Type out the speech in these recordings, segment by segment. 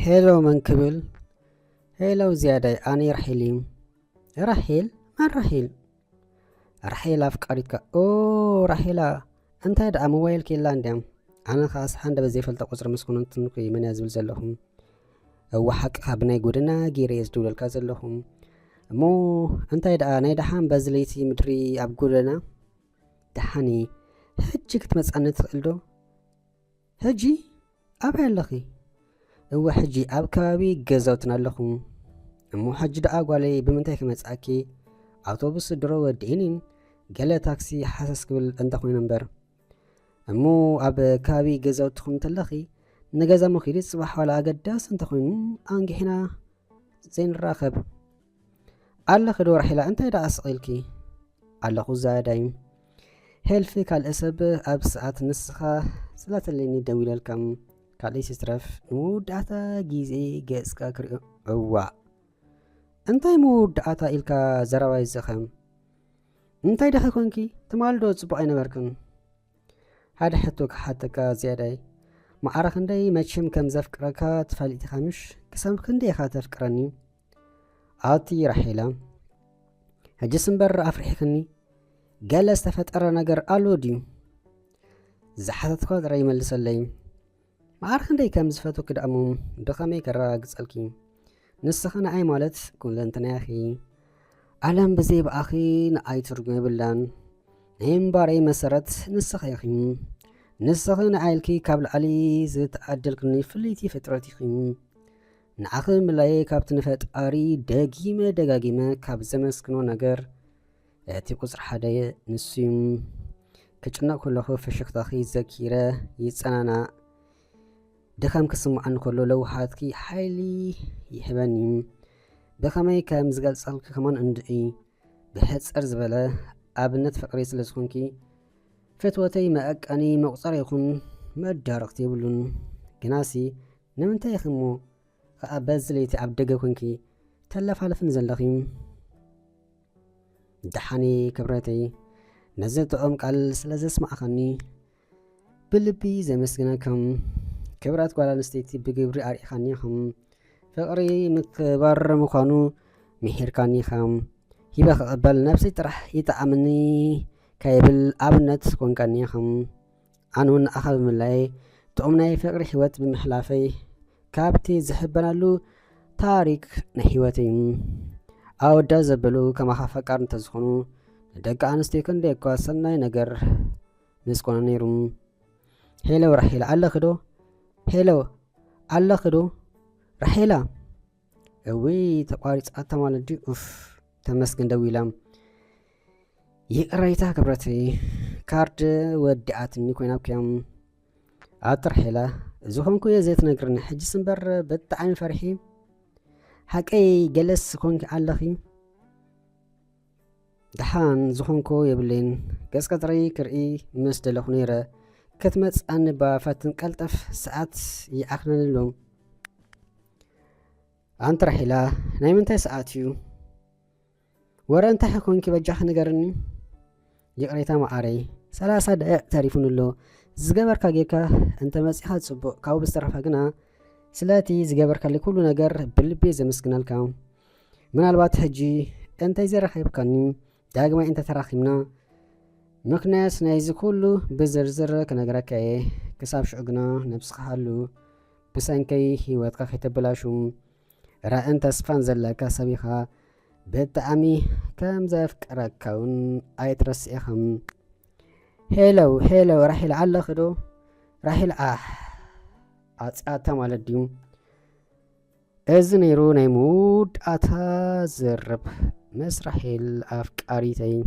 هلو منكبل. هلو زيادة أنا رحيلي. رحيل؟ من رحيل؟ رحيل أفكارك. أوه رحيلة. أنت هذا موبايل كيلانديم. أنا خاص حند بزيفل تقصر مسكون تنقي من يزول زلهم. هو حق خبنا يقولنا جيريز دول الكازلهم. مو أنت هذا أنا دحام بزليتي مدري أبقولنا. دحاني هجي كتمس أنا تقلدو. هجي أبعد لخي. هو حجي أب كبابي جزوتنا لهم. مو حج دا أقوالي بمنتهي كمتساكي أوتوبوس درو ودينين قال تاكسي حاسس قبل أنت خوي نمبر. مو أب كبابي جزوتكم تلخي نجازا مخيري الصباح ولا قداس أنت خوي أنجي هنا زين الراخب. الله خدو رحيلة أنت إذا أسئلكي الله خوزا دايم هل فيك الأسب أب ساعات نسخة سلة اللي ندوي لكم كاليس استرف مودعتا جيزي جيسكا كريو أوا انتاي مودعتا إلكا زرواي زخم انتاي دخل كونكي تمالدو تسبقين بركن هذا حتوك حتكا زيادة ما عرخن داي ماتشم كم زفكركا تفاليتي خامش كسام خندي خاطر فكراني آتي رحيلة هجسم بر أفريخني قال استفتر نجر ألو ديو زحتت خود رأي ملس الليم ما عرخن داي كم زفتو كده أموم دخمي كراق سألكي نسخنا أي مالت كون لنتنا أخي علم بزيب أخي نأي ترقمي بلان نيم باري مسارت نسخ يا أخي نسخنا عيلكي كابل علي زيت أدلكني فليتي فترتي خيم نأخذ ملاي كابتن فتاري دقاقيمة كاب زمسكنو نجر يأتي قصر حدا نسيم كجنا كله فشكت أخي زكيرة يتسنانا دخم كسمو عن كله لو حاتكي حالي يحباني بخمي كمزقال سألك كمان اندعي بحث أرزبلا أبنت فقري سلسخونكي فتوتي ما أني مقصر يخون ما الدارقتي يقولون جناسي نمنتا يخمو خأبازليتي عبدقا كونكي تلف على فنزل لخيم دحاني كبراتي نزلت أمك على سلازة اسمع أخاني بلبي زي مسكناكم كبرات قوالا نستيتي بقبري أريخاني خم فقري مكبر مخانو مهير كاني خم هيبا قبل نفسي ترح يتعامني كيبل أبنت كون كاني خم عنون أخذ من لاي تؤمناي فقري حوات بمحلافي كابتي زحبنا له تاريك نحيواتي أو دازبلو كما خفكار نتزخونو دقا أنستيكن ديكوا سناي نجر نسكونا نيروم هيلو رحيل على خدو هيلو على خدو رحيلة اوي تقاريت اتمالدي اوف تمسكن دويلام يقريتا كبرتي كارد ودعاتني كوينا بكيام اترحيلة زخونكو يزيت نقرن حج سنبر بتعين فرحي حقي جلس كونك علخي دحان زخونكو يبلين قس قطري كرئي مسدل خنيرة كتمت أن بافاتن قلطف ساعات يأخنن اللوم أنت رحيلة نايمنتاي ساعاتيو ورا انت حكونكي بجاح نقرني يقريتا معاري 30 دقائق تعرفون اللو زقبركا جيكا انت مسيحات صبو كاو بسترفا قنا سلاتي زقبركا اللي كله نقر بالبي زمسكنا الكام من البات حجي انت يزير خيبكاني داقما انت تراخمنا مكناس نايز كله بزرزر كنقركاي كساب شعقنا نبسخ حالو بسانكي هيواتكا خيتبلاشو را انت سفان زلكا سبيخا بتعمي كم زفك ركاون ايترس اخم هيلو رحيل على خدو رحيل اتساتا مالديو ازنيرو نيمود اتا زرب مس رحيل افكاريتي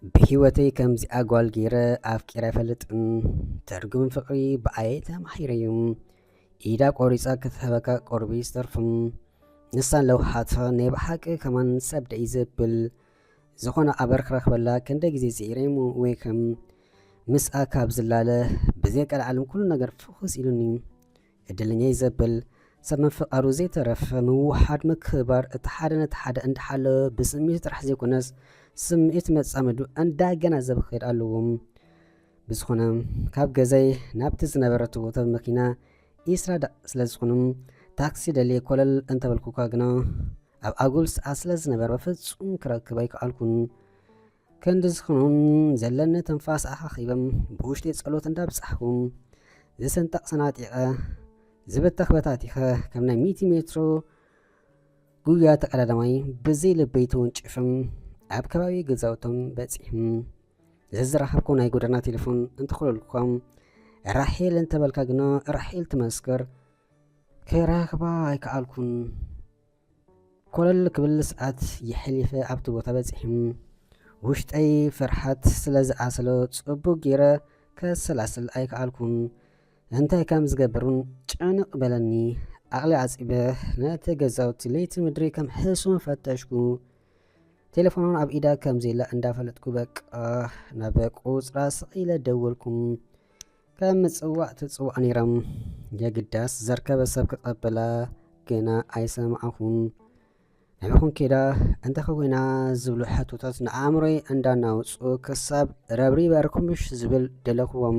بحيوتي كمزي أقوال جيرة أفكيرا فلتن ترجم فقري بآيتا محيريم إيدا قوريسا كثبكا قربي سترفم نسان لو حاتفا نيبحاك كمان سبدا إيزبل زخونا أبرخرخ بلا كندا جزي زيريمو ويكم مسا كابزلالة بزيك العالم كل نقر فخص إلوني الدلنيا إيزبل سبن فقارو زي طرف موحد مكبر اتحاد عند حالة بسمية رح زي كوناس سميت متصامدو أن دا جنازة بخير ألوهم ብዝኾነ ካብ ገዛይ ናብቲ ዝነበረቱ ቦታ መኪና ኢስራዳ ስለ ዝኾኑም ታክሲ ደልየ ኮለል እንተበልኩካ ግና ኣብ ኣጉል ሰዓት ስለ ዝነበረ ፍጹም ክረክብ ኣይከኣልኩን። ክንዲ ዝኾኑን ዘለኒ ተንፋስ ኣኻኺቦም ብውሽጢ ጸሎት እንዳብጻሕኩም ዝስንጠቕ ሰናጢቐ ዝበተኽ በታቲኸ ከም ናይ 100 ሜትሮ ጉያ ተቀዳዳማይ ብዘይ ልበይ ተወንጭፍም ኣብ ከባቢ ገዛውቶም በፂሕም ዝዝራኸብኩም ናይ ጎደና ቴሌፎን እንትኽለልኩም ራሄል እንተበልካ ግና ራሄል ትመስክር ከይራኸባ ኣይከኣልኩን። ኮለል ክብል ሰዓት ይሕሊፈ ኣብቲ ቦታ በፂሕም ውሽጠይ ፍርሓት ስለ ዝኣሰሎ ጽቡቕ ገይረ ከሰላስል ኣይከኣልኩን። እንታይ ከም ዝገብሩን ጭንቕ በለኒ ኣቕሊ ዓፂበ ነቲ ገዛውቲ ለይቲ ምድሪ ከም ሕሱን ፈተሽኩ። ቴሌፎኖን ኣብ ኢዳ ከም ዘላ እንዳፈለጥኩ በቃ ናብ ቁፅራ ስቒለ ደወልኩም። ከም ምጽዋዕ ትጽዋዕ ነይሮም የግዳስ ዘርከበ ሰብ ክቐበላ ግና ኣይሰማዕኹን። ናይኹን ኬዳ እንተኸወይና ዝብሉ ሕቶታት ንኣእምሮይ እንዳናውፁ ክሳብ ረብሪ በርኩምሽ ዝብል ደለኽዎም።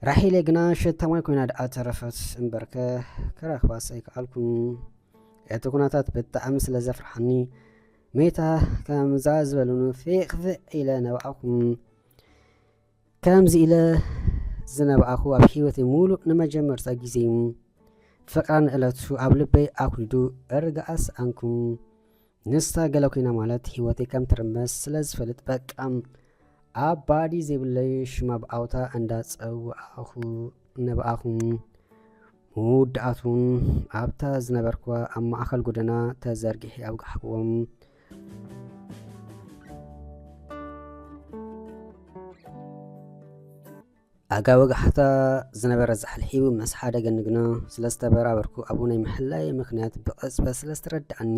ራሄለ ግና ሸታማይ ኮይና ደኣ ተረፈት እምበርከ ክረኽባስ ኣይከኣልኩን። እቲ ኩነታት ብጣዕሚ ስለ ዘፍርሐኒ ሜታ ከምዛ ዝበሉን ፍቕፍቕ ኢለ ነብኣኹም። ከምዚ ኢለ ዝነብኣኹ ኣብ ሂወተይ ሙሉእ ንመጀመርታ ጊዜ ፍቕራን ዕለቱ ኣብ ልበይ ኣኩሊዱ እርግኣስ ኣንኩም። ንስታ ገለ ኮይና ማለት ሂወተይ ከም ትርመስ ስለ ዝፈልጥ በቃም ኣብ ባዲ ዘይብለይ ሽማ ብኣውታ እንዳፀውኣኹ ነብኣኹም። ሙዳኣቱን ኣብታ ዝነበርክዋ ኣብ ማእኸል ጎደና ተዘርጊሒ ኣብጋሕክዎም። ኣጋ ወጋሕታ ዝነበረ ዛሕልሒቡ ምስ ሓደ ገኒ ግና ስለ ዝተበራበርኩ ኣብኡ ናይ ምሕላይ ምክንያት ብቕፅበት ስለ ዝተረዳእኒ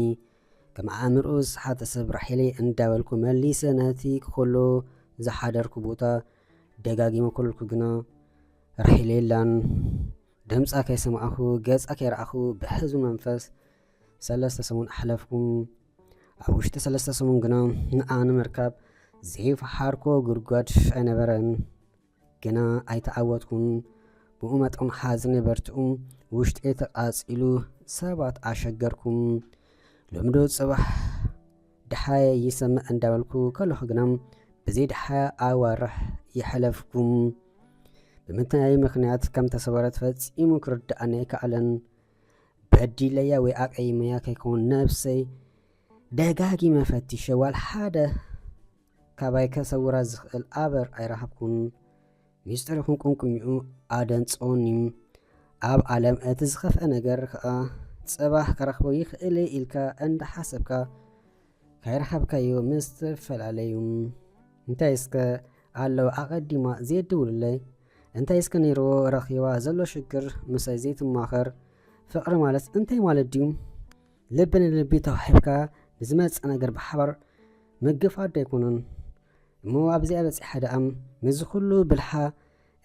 ከም ኣእምርኡ ዝሓተ ሰብ ራሄለይ እንዳበልኩ መሊሰ ነቲ ክኸሎ ዝሓደርኩ ቦታ ደጋጊመ ኮልኩ ግና ራሄለ የላን። ድምፃ ከይሰማዕኹ ገፃ ከይረኣኹ ብሕዙን መንፈስ 3 ሰሙን ኣሕለፍኩም። ኣብ ውሽጢ 3 ሰሙን ግና ንኣነ ምርካብ ዘይፈሓርኮ ጉድጓድ ኣይነበረን ግና ኣይተዓወትኩን። ብኡ መጠን ሓዝነ በርትኡ ውሽጢ ተቓፂሉ ሰባት ኣሸገርኩም። ልምዶ ጽባሕ ድሓየ ይሰምዕ እንዳበልኩ ከለኹ ግና ብዘይ ድሓያ ኣዋርሕ ይሕለፍኩም። ብምንታይ ምክንያት ከም ተሰበረት ፈጺሙ ክርዳእኒ ኣይከኣለን። በዲለያ ወይ ኣቀይመያ ከይኮን ነብሰይ ደጋጊመ ፈቲሸ ዋል ሓደ ካባይ ከሰውራ ዝኽእል ኣበር ኣይረሃብኩን። ሚስጥር ይኹን ቁንቁኝኡ ኣደንፅኦኒ። ኣብ ዓለም እቲ ዝኸፍአ ነገር ከዓ ጽባሕ ከረኽቦ ይኽእል ኢልካ እንዳሓሰብካ ካይረኸብካዮ ምስ ተፈላለዩ እንታይ እስከ ኣለዎ ኣቐዲማ ዘየድውልለይ እንታይ እስከ ነይርዎ ረኺባ ዘሎ ሽግር ምሳይ ዘይትማኸር ፍቕሪ ማለት እንታይ ማለት ድዩ? ልቢ ንልቢ ተዋሒብካ ንዝመፅእ ነገር ብሓባር ምግፋድ ኣይኮኑን እሞ ኣብዚኣ በፂሓ ደኣም ምዝ ኩሉ ብልሓ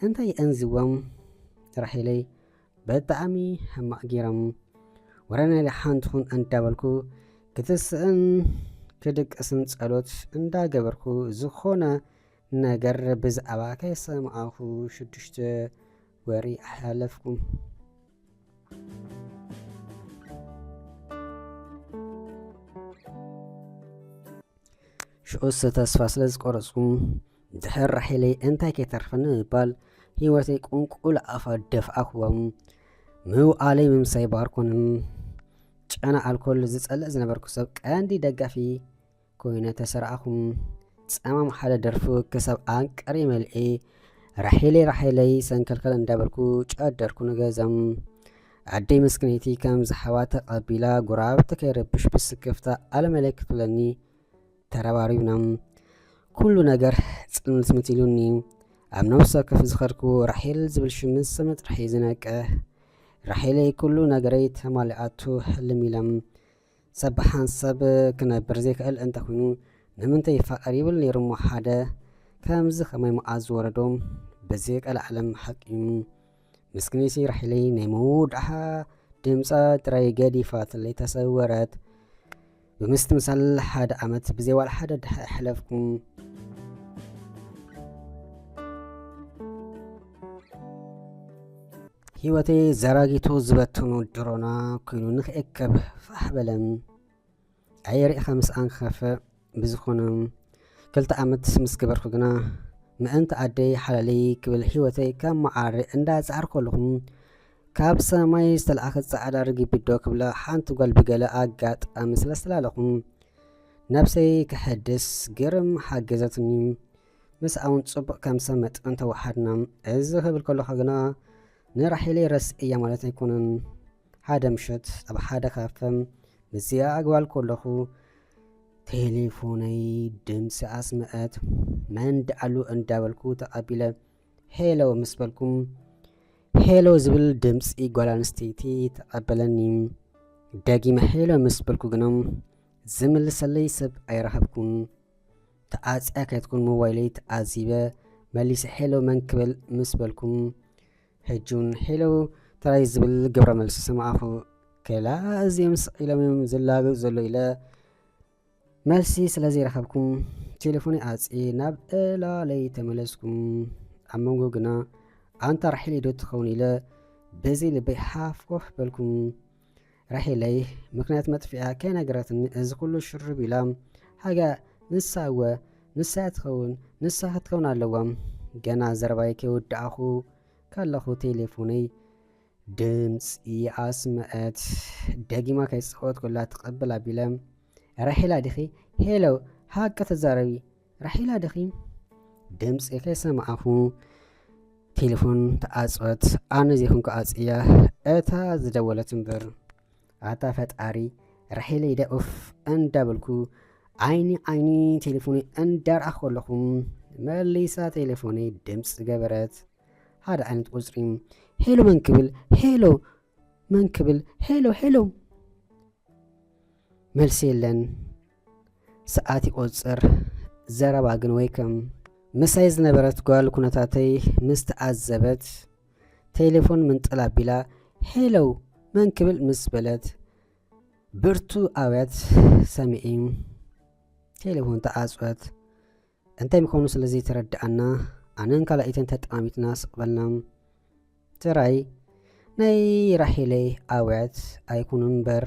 እንታይ እንዝዎም ራሄለይ ብጣዕሚ ሕማቕ ጌሮም ወረናይ ሓንትኹን እንዳበልኩ ክትስእን ክድቅስን ጸሎት እንዳገበርኩ ዝኾነ ነገር ብዛዕባ ከይሰማዕኹ 6 ወሪ ኣሕለፍኩም። ሽዑስ ተስፋ ስለ ዝቆረፅኩም ድሕር ራሄለይ እንታይ ከይተርፈኒ ምባል ሂወተይ ቁንቁል ኣፋ ደፍኣኽዎም። ምውኣለይ ምምሳይ ባርኮንን ጨና ኣልኮል ዝጸልእ ዝነበርኩ ሰብ ቀንዲ ደጋፊ ኮይነ ተሰርኣኹም። ጸማም ሓደ ደርፉ ክሳብ ኣንቀሪ መልኤ ራሄለይ ሰንከልከል እንዳበልኩ ጨደርኩ ንገዛም። ኣደይ ምስክነይቲ ከም ዝሓዋ ተቐቢላ ጉራብቲ ከይረብሽ ብስክፍታ ኣለመለክት ብለኒ ተረባሪብና ኩሉ ነገር ጽልምት ምትሉኒ። ኣብ ነፍሰ ከፍ ዝኸርኩ ራሄል ዝብል ሽም ስም ጥርሒ ዝነቀህ ራሄለይ ኩሉ ነገረይ ተማሊኣቱ ሕልም ኢለም ሰብሓን ሰብ ክነብር ዘይክእል እንተኮይኑ ንምንታይ ይፋቐር ይብል ነይሩ እሞ ሓደ ከምዚ ከመይ መዓዝ ወረዶም በዚ ቀላዓለም ሓቂሙ ምስክነይቲ ራሄለይ ናይ መውድሓ ድምፃ ጥራይ ገዲፋትለይ ተሰወረት። ብምስትምሳል ሓደ ዓመት ብዘይዋል ሓደ ድሓ ኣሕለፍኩም። ህይወተይ ዘራጊቱ ዝበትኑ ድሮና ኮይኑ ንኽእከብ ፋሕ በለን ኣይሪኢኻ ምስኣን ክኸፍእ ብዝኾነ 2 ዓመት ምስ ገበርኩ ግና ምእንቲ ኣደይ ሓላለይ ክብል ህይወተይ ካብ መዓሪ እንዳፃዕር ከለኹም ካብ ሰማይ ዝተለኣኸት ፃዕዳ ርግቢት ዶ ክብላ ሓንቲ ጓል ብገለ ኣጋጣሚ ስለ ዝተላለኹም ነብሰይ ክሕድስ ግርም ሓገዘትኒ ምስኣውን ፅቡቕ ከም ሰብ መጥን ተዋሓድና እዚ ክብል ከለኹ ግና ንራሒለይ ረስእያ ማለት ኣይኮነን ሓደ ምሸት ኣብ ሓደ ካፈ ምስያ ኣግባል ከለኹ ቴሌፎነይ ድምፂ ኣስመዐት መን ዳኣሉ እንዳበልኩ ተቐቢለ ሄሎ ምስ በልኩም ሄሎ ዝብል ድምፂ ጓል ኣንስተይቲ ተቐበለኒ ደጊመ ሄሎ ምስ በልኩ ግና ዝምልሰለይ ሰብ ኣይረኸብኩን ተኣፅያ ከይትኩን ሞባይለይ ተኣዚበ መሊሰ ሄሎ መን ክብል ምስ በልኩም ሕጁን ሄሎ ተራይ ዝብል ግብረ መልሲ ሰማዕኹ ከላ እዚኦም ስኢሎም ዝላገፁ ዘሎ ኢለ መልሲ ስለዘይረኸብኩም ቴሌፎን ኣፂ ናብ እላለይ ተመለስኩም ኣብ መንጎ ግና ኣንታ ራሒለይ ዶ ትኸውን ኢለ በዚ ልበይ ሓፍ ኮፍ በልኩም ራሒለይ ምክንያት መጥፊኣ ከይነገረትኒ እዚ ኩሉ ሽርብ ኢላ ሃጋ ንሳወ ንሳ ትኸውን ንሳ ክትከውን ኣለዋ ገና ዘረባይ ከይወዳእኹ ካለኹ ቴሌፎነይ ድምፂ ኣስመዐት ደጊማ ከይፅወት ኮላ ትቐብል ኣቢለ ራሒላ ዲኺ ሄሎ ሃቀ ተዛረቢ ራሒላ ዲኺ ድምፂ ከይሰማዓኹ ቴሌፎን ተኣፅወት ኣነ ዘይኹንኩ ኣፅያ እታ ዝደወለት እምበር ኣታ ፈጣሪ ራሒለይ ደኡፍ እንዳበልኩ ዓይኒ ቴሌፎነይ እንዳርኣኽ ከለኹም መሊሳ ቴሌፎነይ ድምፂ ገበረት ሓደ ዓይነት ቁፅሪ ሄሎ መን ክብል ሄሎ መን ክብል ሄሎ መልሲ የለን ሰዓት ይቆፅር ዘረባ ግን ወይ ከም ምሳይ ዝነበረት ጓል ኩነታተይ ምስ ተዓዘበት ቴሌፎን ምንጥላ ቢላ ሄሎ መን ክብል ምስ በለት ብርቱ ኣውያት ሰሚዒ ቴሌፎን ተዓፅወት እንታይ ምዃኑ ስለዚ ተረድኣና ኣነን ካልኣይተን ተጠማሚትና ስቕበልና ትራይ ናይ ራሒለይ ኣውያት ኣይኩኑ እምበር